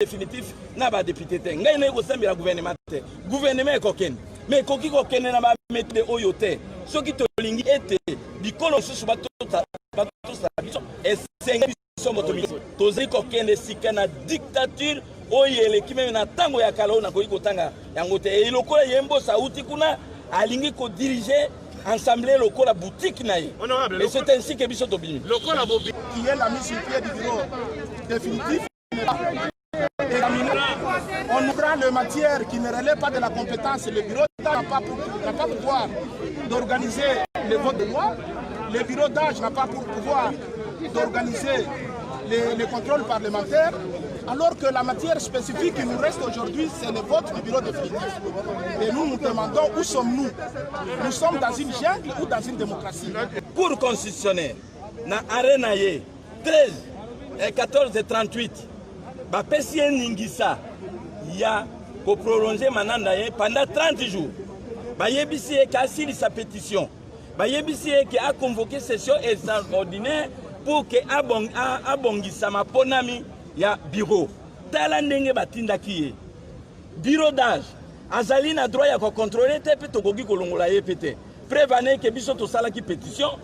définitif na ba député te ngai na ko sambira gouvernement te gouvernement kokene mais koki kokene na ba mettre oyo te soki to lingi ete bikolo susu bato biso esenga biso moto biso tozi kokene sika na dictature oyo eleki meme na tango ya kala na koyi kotanga yango te eloko yembo sauti kuna alingi ko diriger ensemble lokola boutique na ye et c'est ainsi que biso tobimi lokola bobi qui est la mise sur pied du bureau définitif. On prend les matières qui ne relèvent pas de la compétence. Le bureau d'âge n'a pas pouvoir d'organiser les votes de loi. Le bureau d'âge n'a pas pour pouvoir d'organiser les contrôles parlementaires. Alors que la matière spécifique qui nous reste aujourd'hui, c'est le vote du bureau définitif. Et nous nous demandons où sommes-nous? Nous sommes dans une jungle ou dans une démocratie? Cour constitutionnelle, na arena 13 et 14 et 38. Bapesi Ningisa ya ko prolonger mananda pendant 30 jours. Bayebisi kasili sa pétition. Bayebisi a convoqué session extraordinaire pour que abongisa maponami ya bureau. Tala ndenge batinda kiye. Bureau d'âge azali na droit ya ko contrôler te pe tokoki kolongola ye pete. Prévenez que biso to sala ki pétition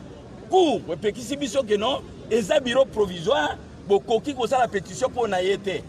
pour pekisi biso que non eza bureau provisoire. Bokoki kosa la pétition pour na yete.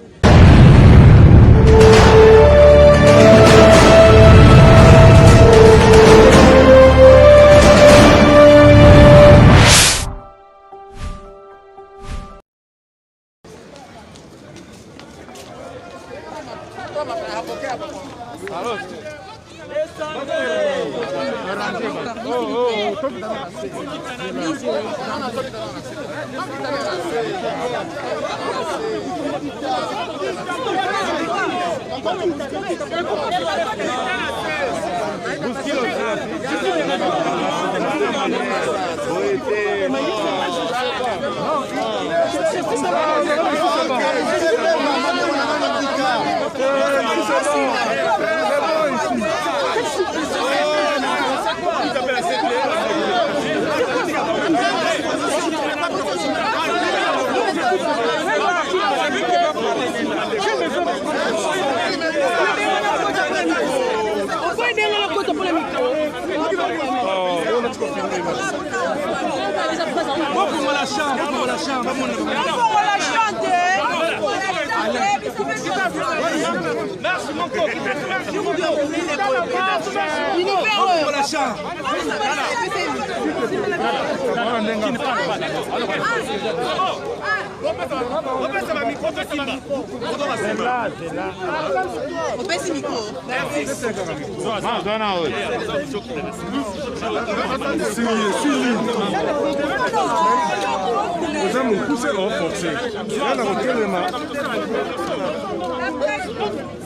Merci mon coq.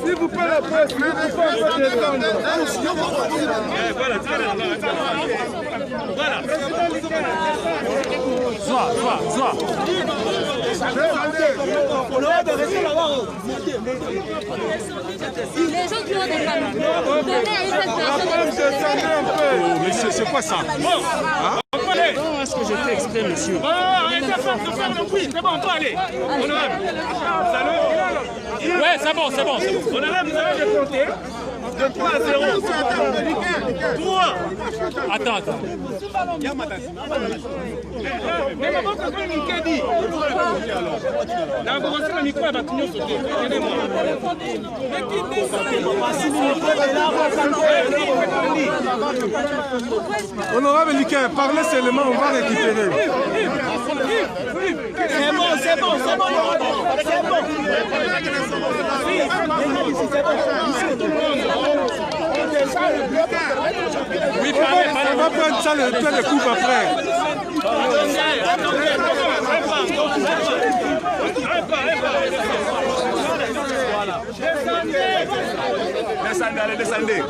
S'il vous plaît, la presse, les gens qui ont des familles, venez à cette personne. Monsieur, c'est quoi ça? Non, est-ce que je fais exprès, monsieur? C'est bon, on peut aller. Ouais, c'est bon, c'est bon. Honorable, vous avez décompté de 3 à 0. 3. Attends. Mais maman, c'est quoi le dit? Là, vous lancez le micro à Batignon sauter. Regardez-moi. Honorable Liquin, parlez seulement, on va récupérer. C'est bon. Oui, on va prendre ça le temps de coupe après. Descendez, allez, descendez.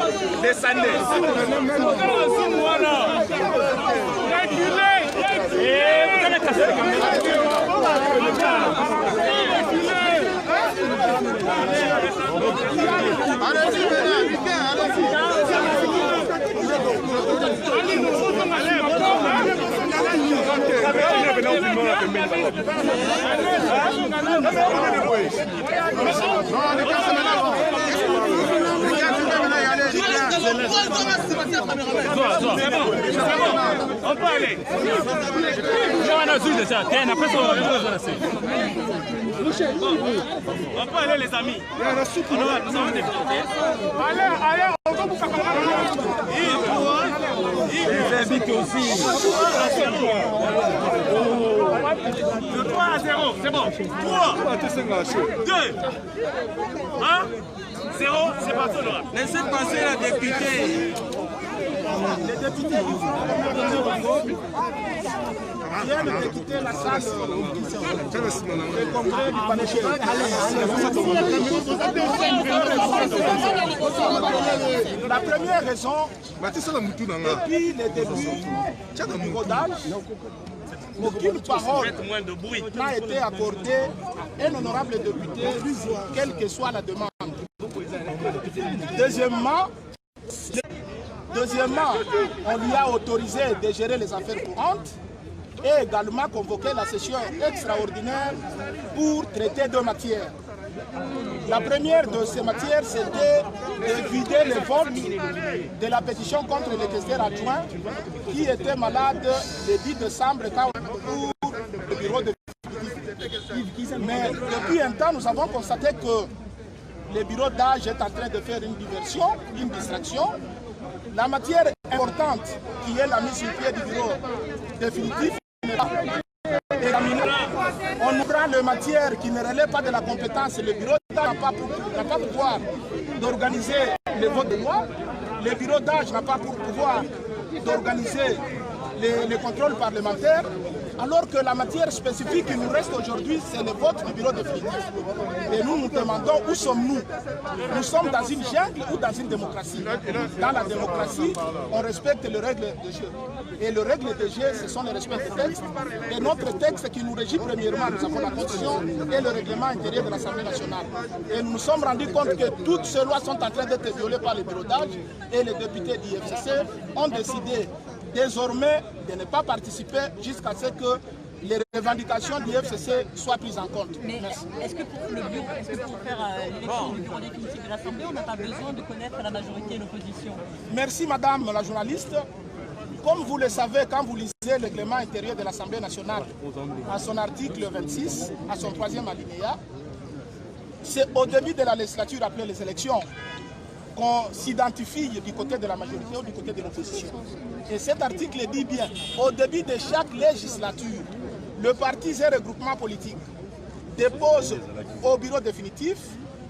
Allez-y, On peut aller. On peut aller les amis. Nous avons des allez, on va vous faire ils habitent aussi. 3 à 0, c'est bon. 3, 2, 1, 0, c'est parti. Laissez passer la députée. Les députés viennent de quitter la salle du congrès du Palais. La première raison, depuis les débuts du rodage, aucune parole n'a été accordée à un honorable député, quelle que soit la demande. Deuxièmement, on lui a autorisé de gérer les affaires courantes et également convoqué la session extraordinaire pour traiter deux matières. La première de ces matières, c'était de vider les votes de la pétition contre le questeur adjoint qui était malade le 10 décembre pour le bureau de... Mais depuis un temps, nous avons constaté que le bureau d'âge est en train de faire une diversion, une distraction. La matière importante qui est la mise sur pied du bureau définitif n'est pas examinée. On prend les matières qui ne relèvent pas de la compétence. Le bureau d'âge n'a pas pouvoir d'organiser les votes de loi. Le bureau d'âge n'a pas pour pouvoir d'organiser les contrôles parlementaires. Alors que la matière spécifique qui nous reste aujourd'hui, c'est le vote du bureau définitif. Et nous nous demandons où sommes-nous? Nous sommes dans une jungle ou dans une démocratie? Dans la démocratie, on respecte les règles de jeu. Et les règles de jeu, ce sont les respects des textes. Et notre texte qui nous régit premièrement, nous avons la Constitution et le règlement intérieur de l'Assemblée nationale. Et nous nous sommes rendus compte que toutes ces lois sont en train d'être violées par le bureau d'âge et les députés d'IFCC ont décidé désormais de ne pas participer jusqu'à ce que les revendications du FCC soient prises en compte. Mais est-ce que pour faire l'élection du bureau définitif de l'Assemblée, on n'a pas besoin de connaître la majorité et l'opposition? Merci Madame la journaliste. Comme vous le savez, quand vous lisez le règlement intérieur de l'Assemblée nationale, à son article 26, à son 3e alinéa, c'est au début de la législature après les élections qu'on s'identifie du côté de la majorité ou du côté de l'opposition. Et cet article dit bien, au début de chaque législature, le parti et regroupement politique dépose au bureau définitif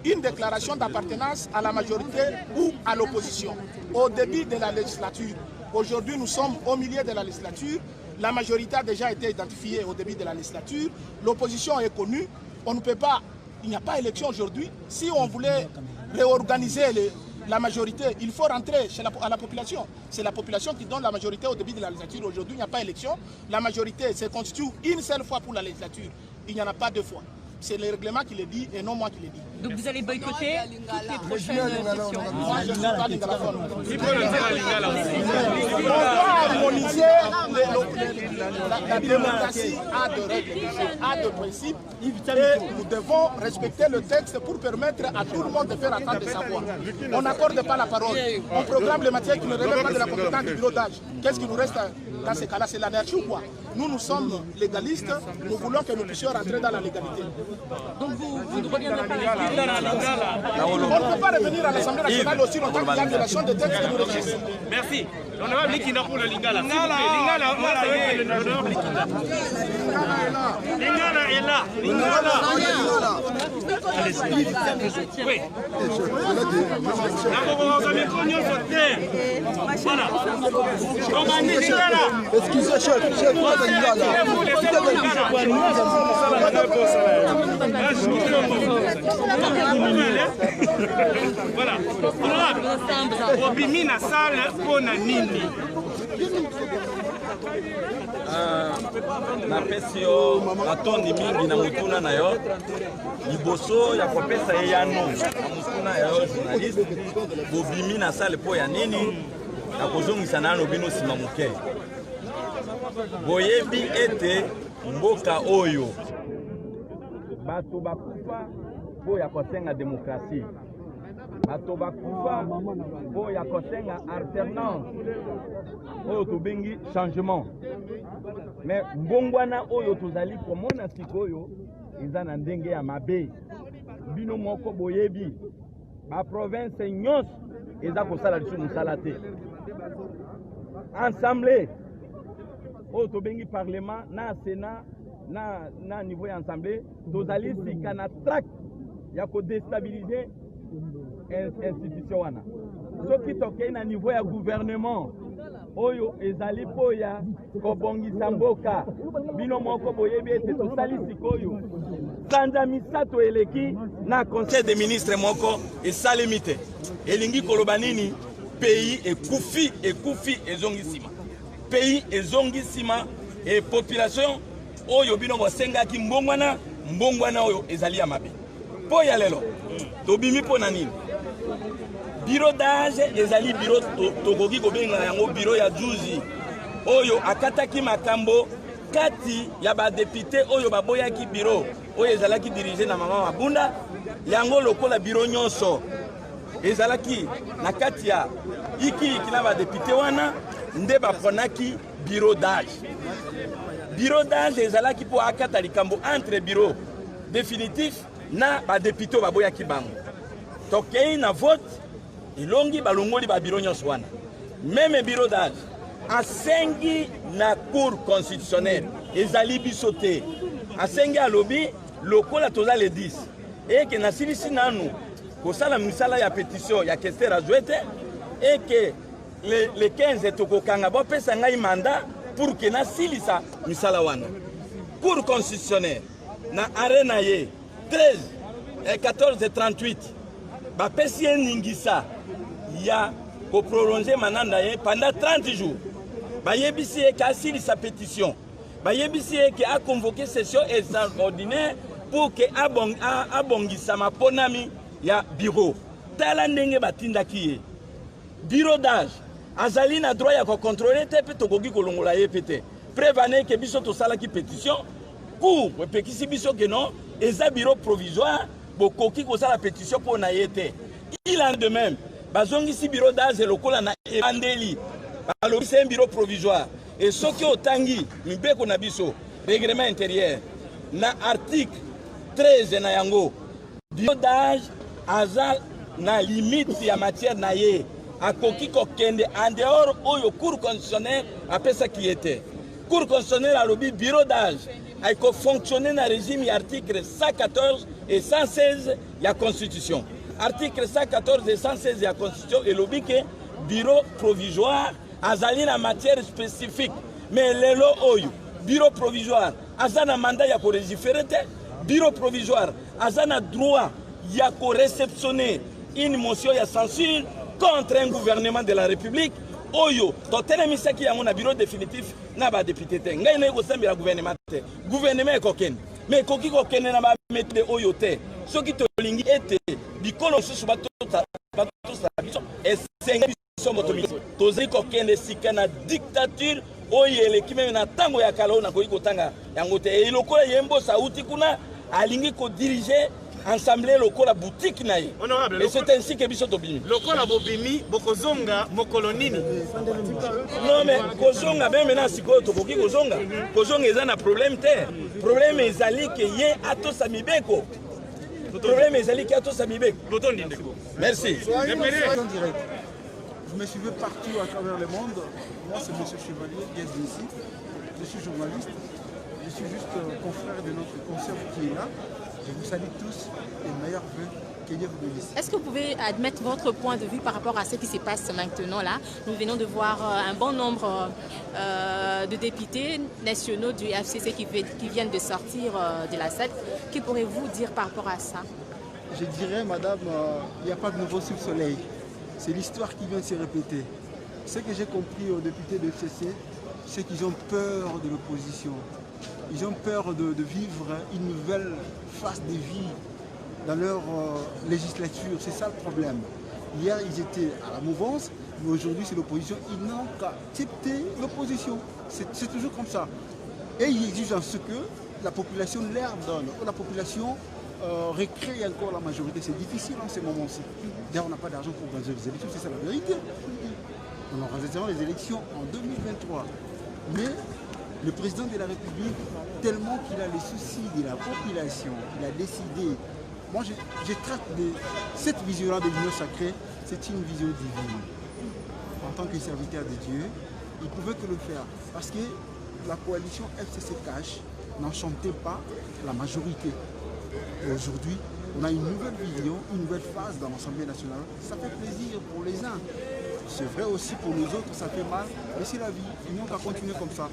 une déclaration d'appartenance à la majorité ou à l'opposition. Au début de la législature, aujourd'hui nous sommes au milieu de la législature, la majorité a déjà été identifiée au début de la législature, l'opposition est connue, on ne peut pas, il n'y a pas élection aujourd'hui. Si on voulait réorganiser la majorité, il faut rentrer à la population. C'est la population qui donne la majorité au début de la législature. Aujourd'hui, il n'y a pas élection. La majorité se constitue une seule fois pour la législature. Il n'y en a pas deux fois. C'est le règlement qui le dit et non moi qui le dis. Donc vous allez boycotter toutes les prochaines sessions? Moi, je ne suis pas lingalaphone. On doit harmoniser la démocratie à de règles, à de principes. Et nous devons respecter le texte pour permettre à tout le monde de faire attendre de savoir. On n'accorde pas la parole. On programme les matières qui ne relèvent pas de la compétence du bureau d'âge. Qu'est-ce qui nous reste dans ces cas-là? C'est l'anarchie ou quoi? Nous sommes légalistes. Nous voulons que nous puissions rentrer dans la légalité. Donc vous ne reviendrez pas à on ne peut pas revenir à l'Assemblée nationale aussi longtemps qu'il y a une violation de texte qui nous régissent. Merci. L'honorable Likina pour le Lingala. Lingala est là. Oui. Voilà. Excusez, chef, voilà. Honorable, obimi na salle pona nini? napesi yo matondi mingi na mutuna na yo liboso ya kopesa ye ya no na mutuna ya yo journaliste bobimi na salle po ya nini na kozongisa nano bino sima moke boyebi ete mboka oyo bato bakufa po ya kosenga démocratie, bato bakufa po ya kosenga alternance oyo tobengi changement. Mais mbongwana oyo tozali komona sikoyo eza na ndenge ya mabe. Bino moko boyebi ba province nyonso eza kosala lisu mosala te. Assemblée oyo tobengi parlement na sénat na niveau ya assemblée tozali sika na track ya kodestabiliser institution wana. Soki tokei na niveau ya gouvernement oyo ezali po ya kobongisa mboka, bino moko boyebi ete tosali sikoyo sanza misato eleki na conseil des ministres moko esalemi te. Elingi koloba nini? Pays ekufi ezongi nsima. Pays ezongi nsima et population oyo bino bosengaki mbongwana oyo ezali ya mabe. Po ya lelo tobimi po na nini? Bureau d'âge ezali bureau tokoki kobenga yango bureau ya juzi oyo akataki makambo kati ya ba député oyo baboyaki bureau oyo ezalaki dirigé na mama Mabunda yango lokola bureau nyonso ezalaki na kati ya iki na ba député wana nde baponaki bureau d'âge. Bureau d'âge ezalaki po akata likambo entre bureau définitif na ba député baboyaki bango. Tokei na vote ilongi balongoli ba bureau nyonso wana. Même bureau d'âge asengi na cour constitutionnelle ezali bisote. Asengi alobi lokola toza le 10 et que na silisi nanu kosala misala ya pétition ya Kester Azwete et que le 15 tokokanga bopesa ngai mandat pour que na silisa misala wana. Cour constitutionnelle na arena ye 13 et 14 et 38 bapesi ningisa ya ko prolonger mananda ye pendant 30 jours. Bayebisi e ka silisa pétition. Bayebisi e ke a convoqué session extraordinaire pour que abongisa maponami ya bureau. Tala ndenge batindaki ye. Bureau d'âge azali na droit ya ko contrôler te pe tokoki kolongola ye pete. Prévane ke biso to sala ki pétition pour pekisi biso ke non eza bureau provisoire bokoki ko sala pétition pour na yete. Il en de même bazongisi bureau d'âge lokola na ebandeli. Alors c'est un bureau provisoire et ce qui otangi mbeko na biso règlement intérieur na article 13 na yango bureau d'âge aza na limite ya matière na ye akoki kokende en dehors oyo cour constitutionnelle apesa qui était cour constitutionnelle alobi bureau d'âge a fonctionner na régime ya article 114 et 116 ya constitution. Article 114 et 116 ya constitution elobi ke bureau provisoire azali na matière spécifique mais lelo oyo bureau provisoire azana mandat ya ko légiférer te. Bureau provisoire azana droit ya ko réceptionner une motion ya censure contre un gouvernement de la République oyo totelemisaki yango na bureau définitif na ba député te ngai na ko sambela gouvernement te gouvernement ekokende mais koki kokende na ba mettre oyo te soki tolingi ete bikolo susu bato biso esengi biso motomi tozali kokende sika na dictature oyo eleki meme na tango ya kala na koki kotanga yango te elokola yembo sauti kuna alingi ko diriger assemblée lokola boutique na ye. Et c'est ainsi que biso tobimi lokola bobimi bokozonga mokolo nini. Non mais kozonga même na sikoyo tokoki kozonga eza na problème te. Problème ezali ke ye atosa mibeko. Problème ezali ke atosa mibeko. Merci. Vous me suivez partout à travers le monde. Moi c'est M. Chevalier, guest d'ici. Je suis journaliste. Je suis juste confrère de notre concert qui est là. Je vous salue tous et meilleurs vœux. Que Dieu vous bénisse. Est-ce que vous pouvez admettre votre point de vue par rapport à ce qui se passe maintenant là? Nous venons de voir un bon nombre de députés nationaux du FCC qui viennent de sortir de la salle. Que pourrez-vous dire par rapport à ça? Je dirais, madame, il n'y a pas de nouveau sous le soleil. C'est l'histoire qui vient de se répéter. Ce que j'ai compris aux députés de FCC, c'est qu'ils ont peur de l'opposition. Ils ont peur de vivre une nouvelle phase de vie dans leur législature. C'est ça le problème. Hier, ils étaient à la mouvance, mais aujourd'hui, c'est l'opposition. Ils n'ont qu'à accepter l'opposition. C'est toujours comme ça. Et ils exigent en ce que la population leur donne, ou la population recrée encore la majorité. C'est difficile en ces moments-ci. D'ailleurs, on n'a pas d'argent pour organiser les élections, c'est ça la vérité. On organisera les élections en 2023. Mais le président de la République, tellement qu'il a les soucis de la population, il a décidé. Moi, je traite de cette vision-là de l'union sacrée, c'est une vision divine. En tant que serviteur de Dieu, il ne pouvait que le faire. Parce que la coalition FCC Cash n'enchantait pas la majorité. Et aujourd'hui, on a une nouvelle vision, une nouvelle phase dans l'Assemblée nationale. Ça fait plaisir pour les uns. C'est vrai aussi pour nous autres, ça fait mal. Mais c'est la vie. Il n'y a qu'à continuer comme ça.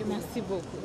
Merci beaucoup.